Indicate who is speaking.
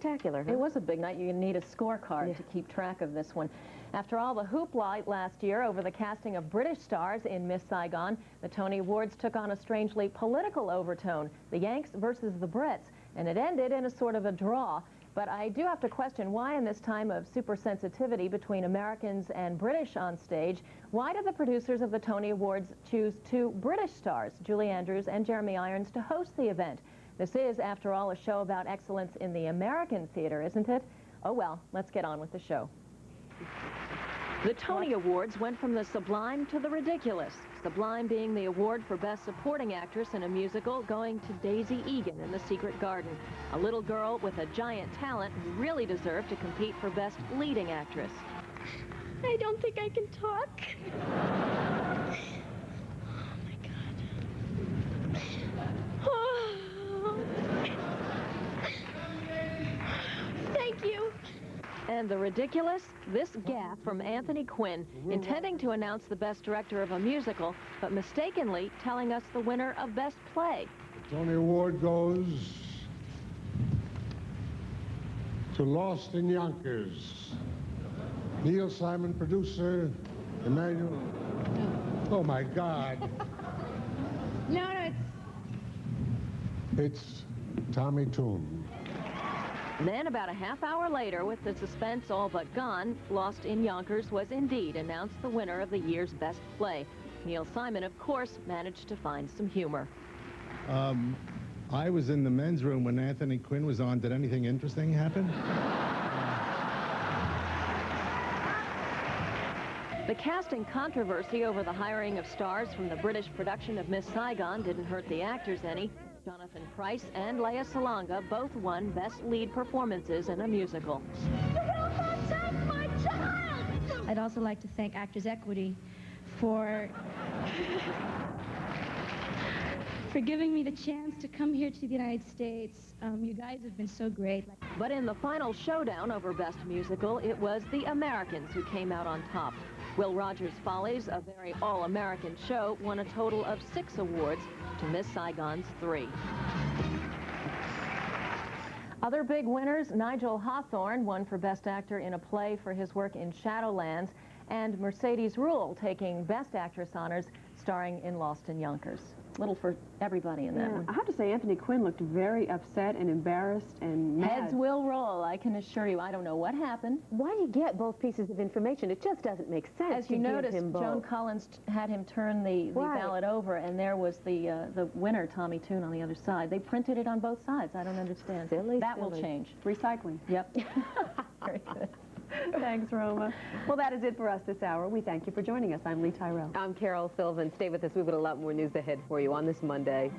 Speaker 1: spectacular, huh?
Speaker 2: It was a big night. You need a scorecard to keep track of this one. After all the hoopla last year over the casting of British stars in Miss Saigon, the Tony Awards took on a strangely political overtone, the Yanks versus the Brits, and it ended in a sort of a draw. But I do have to question why in this time of super sensitivity between Americans and British on stage, why did the producers of the Tony Awards choose two British stars, Julie Andrews and Jeremy Irons, to host the event? This is, after all, a show about excellence in the American theater, isn't it? Oh well, let's get on with the show. The Tony Awards went from the sublime to the ridiculous. Sublime being the award for Best Supporting Actress in a musical going to Daisy Egan in The Secret Garden, a little girl with a giant talent who really deserved to compete for Best Leading Actress.
Speaker 3: I don't think I can talk. Oh, my God. Thank you.
Speaker 2: And the ridiculous? This gaffe from Anthony Quinn, intending to announce the Best Director of a musical, but mistakenly telling us the winner of Best Play.
Speaker 4: The Tony Award goes to Lost in Yonkers. Neil Simon, producer, Emmanuel. Oh, my God.
Speaker 3: No,
Speaker 4: It's Tommy Tune.
Speaker 2: Then, about a half hour later, with the suspense all but gone, Lost in Yonkers was indeed announced the winner of the year's Best Play. Neil Simon, of course, managed to find some humor.
Speaker 5: I was in the men's room when Anthony Quinn was on. Did anything interesting happen?
Speaker 2: The casting controversy over the hiring of stars from the British production of Miss Saigon didn't hurt the actors any. Jonathan Pryce and Lea Salonga both won Best Lead Performances in a Musical.
Speaker 3: my child!
Speaker 6: I'd also like to thank Actors Equity for giving me the chance to come here to the United States. You guys have been so great.
Speaker 2: But in the final showdown over Best Musical, it was the Americans who came out on top. Will Rogers' Follies, a very all-American show, won a total of 6 awards to Miss Saigon's 3. Other big winners, Nigel Hawthorne won for Best Actor in a Play for his work in Shadowlands, and Mercedes Ruehl taking Best Actress honors starring in Lost in Yonkers. Little for everybody in that one.
Speaker 7: I have to say, Anthony Quinn looked very upset and embarrassed and mad.
Speaker 2: Heads will roll, I can assure you. I don't know what happened.
Speaker 1: Why do you get both pieces of information? It just doesn't make sense.
Speaker 2: As you noticed, Joan Collins had him turn the ballot over, and there was the winner, Tommy Tune, on the other side. They printed it on both sides. I don't understand.
Speaker 1: Silly,
Speaker 2: that will change.
Speaker 7: Recycling.
Speaker 2: Yep. Very good.
Speaker 7: Thanks, Roma. Well, that is it for us this hour. We thank you for joining us. I'm Lee Tyrell.
Speaker 1: I'm Carol Sylvan. Stay with us. We've got a lot more news ahead for you on this Monday.